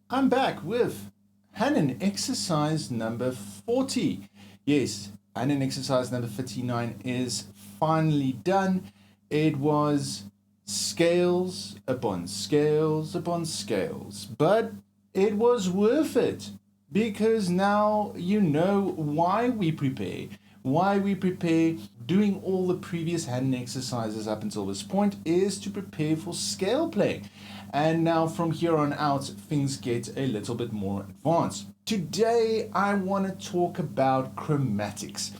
I'm back with Hanon exercise number 40. Yes, Hanon exercise number 59 is finally done. It was scales upon scales upon scales, but it was worth it because now you know why we prepare. Why we prepare doing all the previous Hanon exercises up until this point is to prepare for scale playing. And now from here on out, things get a little bit more advanced. Today, I want to talk about chromatics.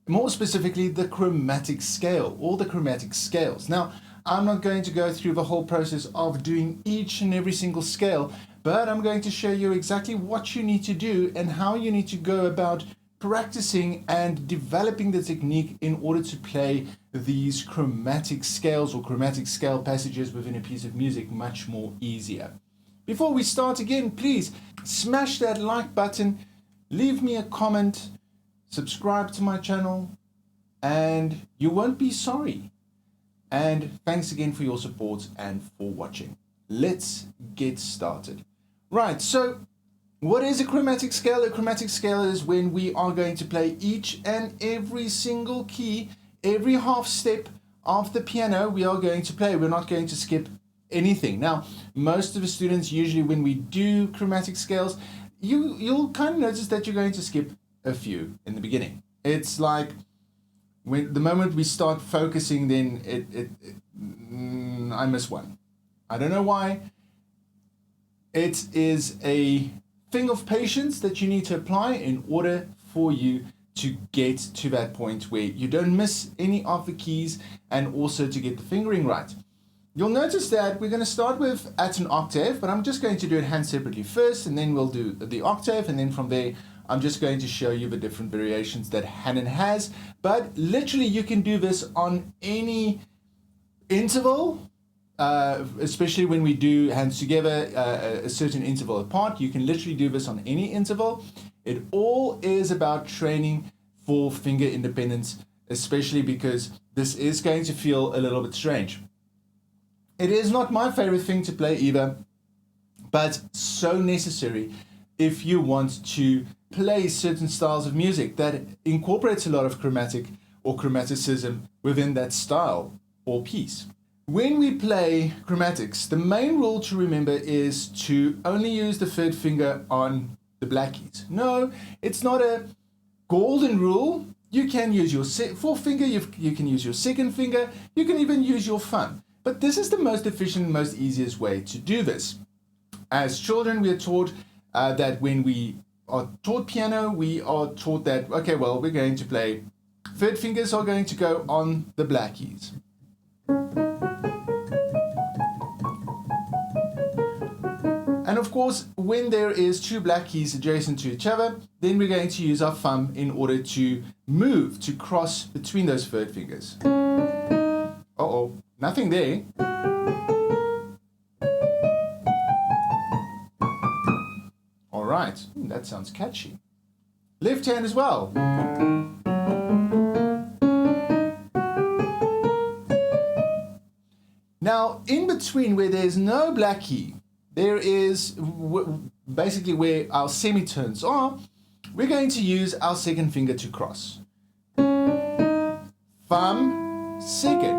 More specifically, the chromatic scale or the chromatic scales. Now, I'm not going to go through the whole process of doing each and every single scale, but I'm going to show you exactly what you need to do and how you need to go about practicing and developing the technique in order to play these chromatic scales or chromatic scale passages within a piece of music much more easier. Before we start again, please smash that like button, leave me a comment, subscribe to my channel, and you won't be sorry. And thanks again for your support and for watching. Let's get started. Right, so what is a chromatic scale? A chromatic scale is when we are going to play each and every single key, every half step of the piano we are going to play. We're not going to skip anything. Now, most of the students, usually when we do chromatic scales, you'll kind of notice that you're going to skip a few in the beginning. It's like when the moment we start focusing, then I miss one. I don't know why. It is a thing of patience that you need to apply in order for you to get to that point where you don't miss any of the keys and also to get the fingering right. You'll notice that we're going to start with at an octave, but I'm just going to do it hand separately first, and then we'll do the octave, and then from there I'm just going to show you the different variations that Hanon has. But literally you can do this on any interval. Especially when we do hands together, a certain interval apart. You can literally do this on any interval. It all is about training for finger independence, especially because this is going to feel a little bit strange. It is not my favorite thing to play either, but so necessary if you want to play certain styles of music that incorporates a lot of chromatic or chromaticism within that style or piece. When we play chromatics, the main rule to remember is to only use the third finger on the black keys. No, it's not a golden rule. You can use your fourth finger, you can use your second finger, you can even use your thumb. But this is the most efficient, most easiest way to do this. As children, we are taught that when we are taught piano, we are taught that, okay, well, we're going to play, third fingers are going to go on the black keys. And of course, when there is two black keys adjacent to each other, then we're going to use our thumb in order to move, to cross between those third fingers. Uh-oh, nothing there. All right, that sounds catchy. Left hand as well. Now, in between where there's no black key, there is basically where our semitones are. We're going to use our second finger to cross. Thumb, second.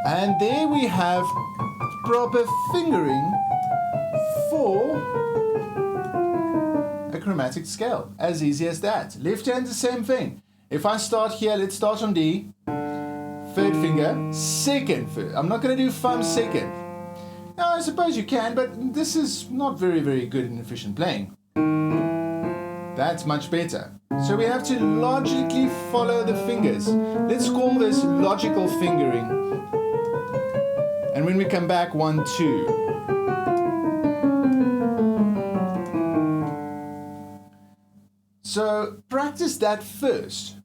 And there we have proper fingering for a chromatic scale. As easy as that. Left hand, the same thing. If I start here, let's start on D. Third finger, second finger. I'm not going to do thumb second. Now, I suppose you can, but this is not very, very good and efficient playing. That's much better. So we have to logically follow the fingers. Let's call this logical fingering. And when we come back, 1, 2. So practice that first.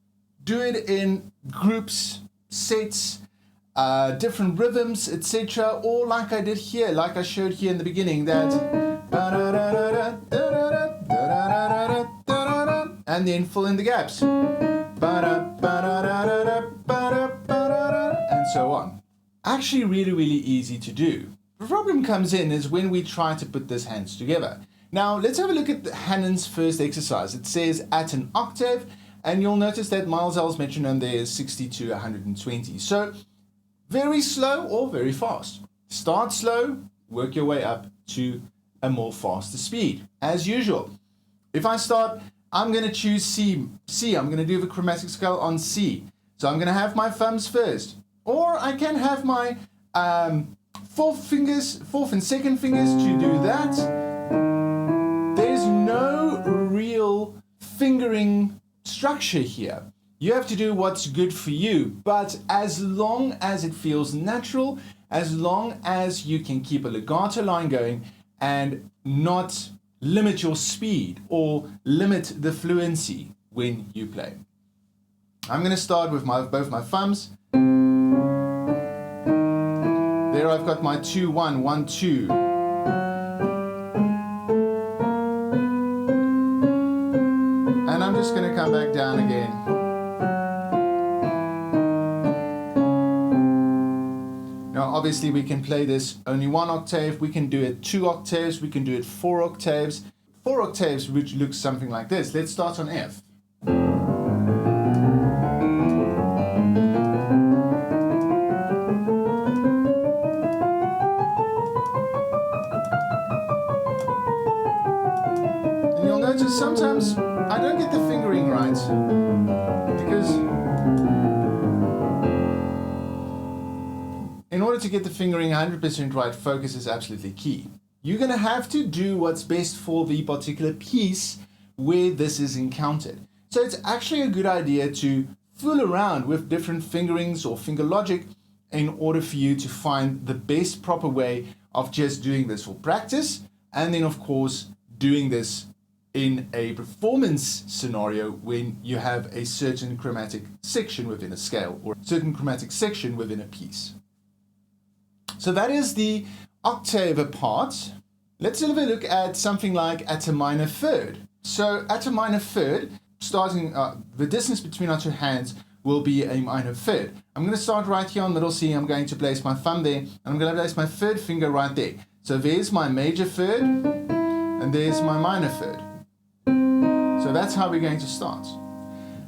Do it in groups, sets, different rhythms, etc. Or like I did here, like I showed here in the beginning, that and then fill in the gaps. And so on. Actually really, really easy to do. problem comes in is when we try to put these hands together. Now, let's have a look at Hanon's first exercise. It says at an octave, and you'll notice that Miles's metronome there is 60 to 120. So, very slow or very fast. Start slow, work your way up to a more faster speed, as usual. If I start, I'm going to choose C. I'm going to do the chromatic scale on C. So I'm going to have my thumbs first. Or I can have my fourth and second fingers to do that. There's no real fingering structure here. You have to do what's good for you. But as long as it feels natural, as long as you can keep a legato line going and not limit your speed or limit the fluency when you play. I'm going to start with both my thumbs. There I've got my 2, 1, 1, 2. And I'm just going to come back down again. Now obviously we can play this only 1 octave, we can do it 2 octaves, we can do it 4 octaves. 4 octaves which looks something like this. Let's start on F. And you'll notice sometimes I don't get the fingering right because in order to get the fingering 100% right, focus is absolutely key. You're going to have to do what's best for the particular piece where this is encountered. So it's actually a good idea to fool around with different fingerings or finger logic in order for you to find the best proper way of just doing this for practice, and then of course doing this in a performance scenario when you have a certain chromatic section within a scale or a certain chromatic section within a piece. So that is the octave part. Let's have a look at something like at a minor third. So at a minor third, starting the distance between our two hands will be a minor third. I'm going to start right here on middle C. I'm going to place my thumb there, and I'm going to place my third finger right there. So there's my major third, and there's my minor third. So that's how we're going to start.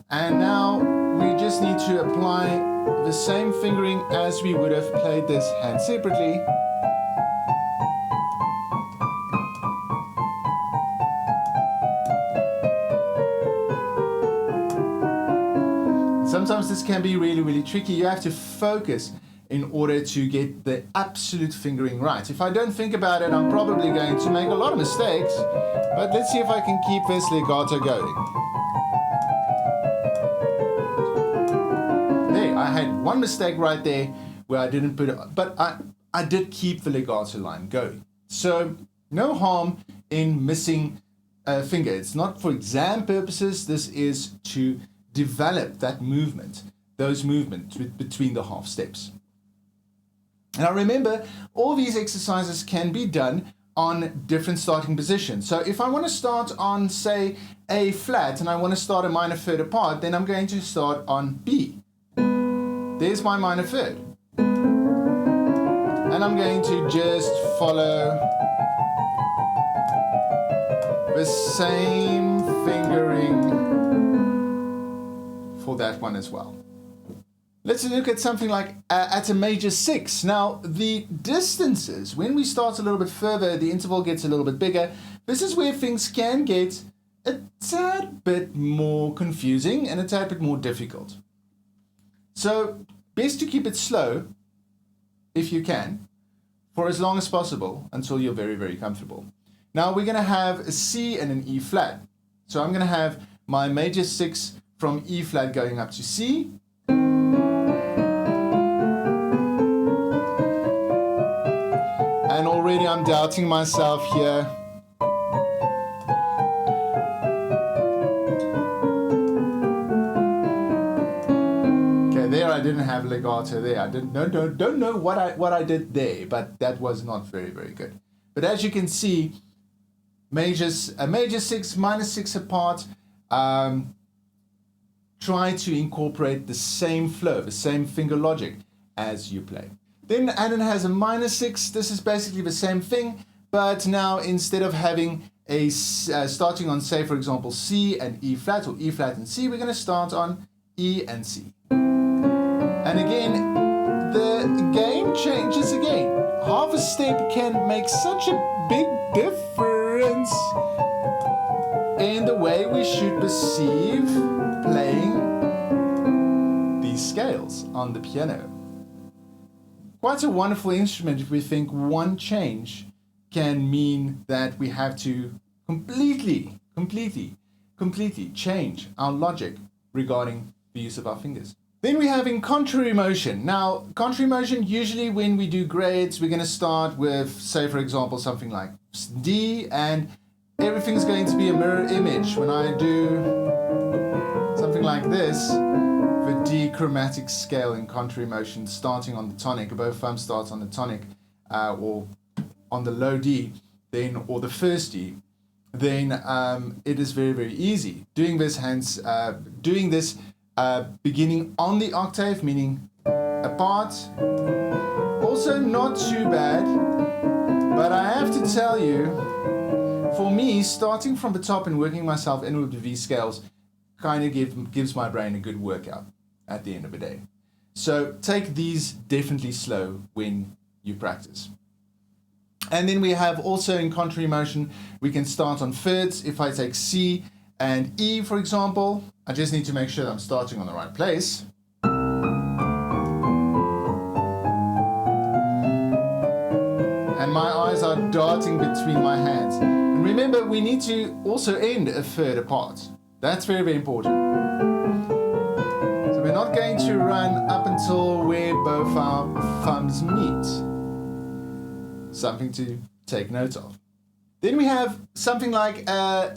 And now we just need to apply the same fingering as we would have played this hand separately. Sometimes this can be really, really tricky. You have to focus in order to get the absolute fingering right. If I don't think about it, I'm probably going to make a lot of mistakes, but let's see if I can keep this legato going. There, I had one mistake right there where I didn't put it, but I did keep the legato line going. So no harm in missing a finger. It's not for exam purposes. This is to develop that movement, those movements between the half steps. Now remember, all these exercises can be done on different starting positions. So if I want to start on, say, A flat, and I want to start a minor third apart, then I'm going to start on B. There's my minor third. And I'm going to just follow the same fingering for that one as well. Let's look at something like at a major 6. Now, the distances, when we start a little bit further, the interval gets a little bit bigger. This is where things can get a tad bit more confusing and a tad bit more difficult. So, best to keep it slow, if you can, for as long as possible until you're very, very comfortable. Now, we're going to have a C and an E flat. So, I'm going to have my major 6 from E flat going up to C. And already I'm doubting myself here. Okay, there I didn't have legato there. I don't know what I did there, but that was not very, very good. But as you can see, a major 6, minor 6 apart. Try to incorporate the same flow, the same finger logic as you play. Then Hanon has a minor 6. This is basically the same thing, but now instead of having a starting on, say, for example, C and E flat, or E flat and C, we're going to start on E and C. And again, the game changes again. Half a step can make such a big difference in the way we should perceive playing these scales on the piano. Quite a wonderful instrument if we think one change can mean that we have to completely change our logic regarding the use of our fingers. Then we have in contrary motion. Now, contrary motion, usually when we do grades, we're going to start with, say, for example, something like D, and everything's going to be a mirror image. When I do something like this, the D chromatic scale in contrary motion, starting on the tonic, a bow thumb starts on the tonic, or on the low D, then, or the first D, then it is very, very easy. Doing this beginning on the octave, meaning apart, also not too bad, but I have to tell you, for me, starting from the top and working myself in with the V scales kind of gives my brain a good workout at the end of the day. So take these definitely slow when you practice. And then we have also in contrary motion, we can start on thirds. If I take C and E, for example, I just need to make sure that I'm starting on the right place. And my eyes are darting between my hands. And remember, we need to also end a third apart. That's very, very important. So we're not going to run up until where both our thumbs meet. Something to take note of. Then we have something like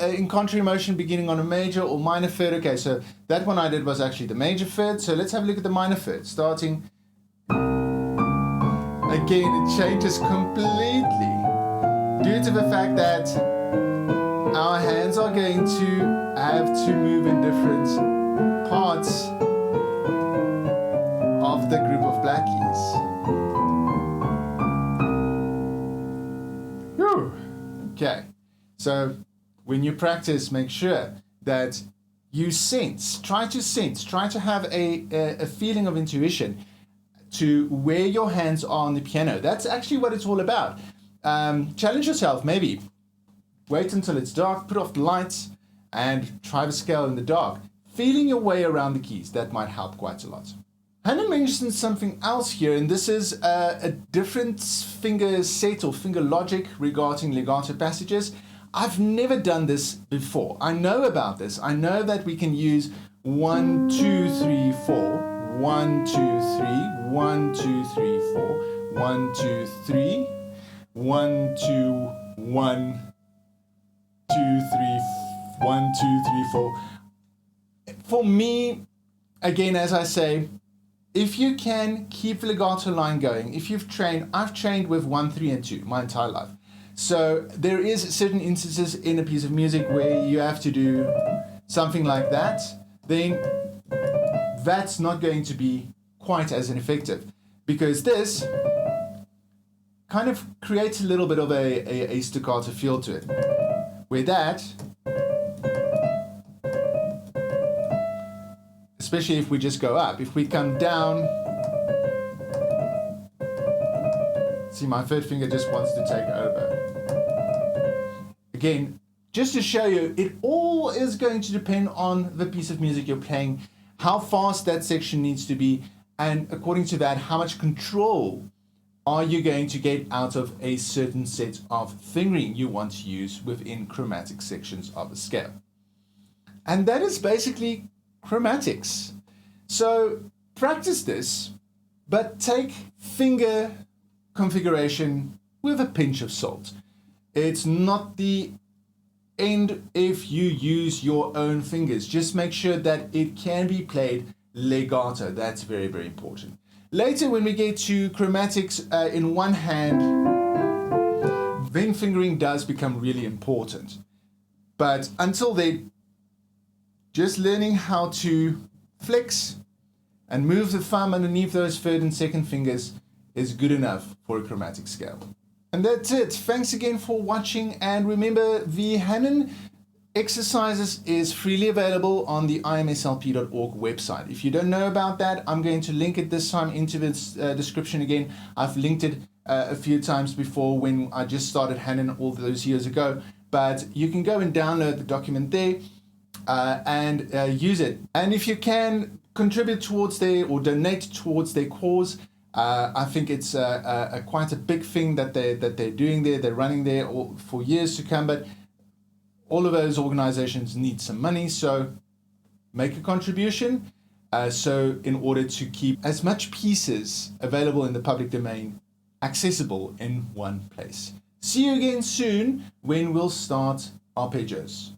in contrary motion beginning on a major or minor third. Okay, so that one I did was actually the major third. So let's have a look at the minor third. Starting, again, it changes completely due to the fact that our hands are going to have to move in different parts of the group of black keys. Okay, so when you practice, make sure that you try to have a feeling of intuition to where your hands are on the piano. That's actually what it's all about. Challenge yourself, maybe. Wait until it's dark, put off the lights, and try the scale in the dark. Feeling your way around the keys, that might help quite a lot. Hanon mentioned something else here, and this is a different finger set or finger logic regarding legato passages. I've never done this before. I know about this. I know that we can use 1, 2, 3, 4, 1, 2, 3, 1, 2, 3, 4, 1, 2, 3, 1, 2, 1, 2, 3, 1, 2, 3, 4. For me, again, as I say, if you can keep the legato line going, if I've trained with 1, 3, and 2 my entire life. So there is certain instances in a piece of music where you have to do something like that, then that's not going to be quite as effective, because this kind of creates a little bit of a staccato feel to it. With that, especially if we just go up. If we come down, see, my third finger just wants to take over. Again, just to show you, it all is going to depend on the piece of music you're playing, how fast that section needs to be, and according to that, how much control are you going to get out of a certain set of fingering you want to use within chromatic sections of a scale. And that is basically chromatics. So practice this, but take finger configuration with a pinch of salt. It's not the end if you use your own fingers. Just make sure that it can be played legato. That's very, very important. Later, when we get to chromatics in one hand, then fingering does become really important. But until then, just learning how to flex and move the thumb underneath those third and second fingers is good enough for a chromatic scale. And that's it. Thanks again for watching. And remember, the Hanon exercises is freely available on the imslp.org website. If you don't know about that, I'm going to link it this time into the description again. I've linked it a few times before when I just started Hanon all those years ago. But you can go and download the document there and use it. And if you can contribute towards their or donate towards their cause, I think it's quite a big thing that they're doing there. They're running there for years to come, but all of those organizations need some money, so make a contribution so in order to keep as much pieces available in the public domain accessible in one place. See you again soon when we'll start arpeggios.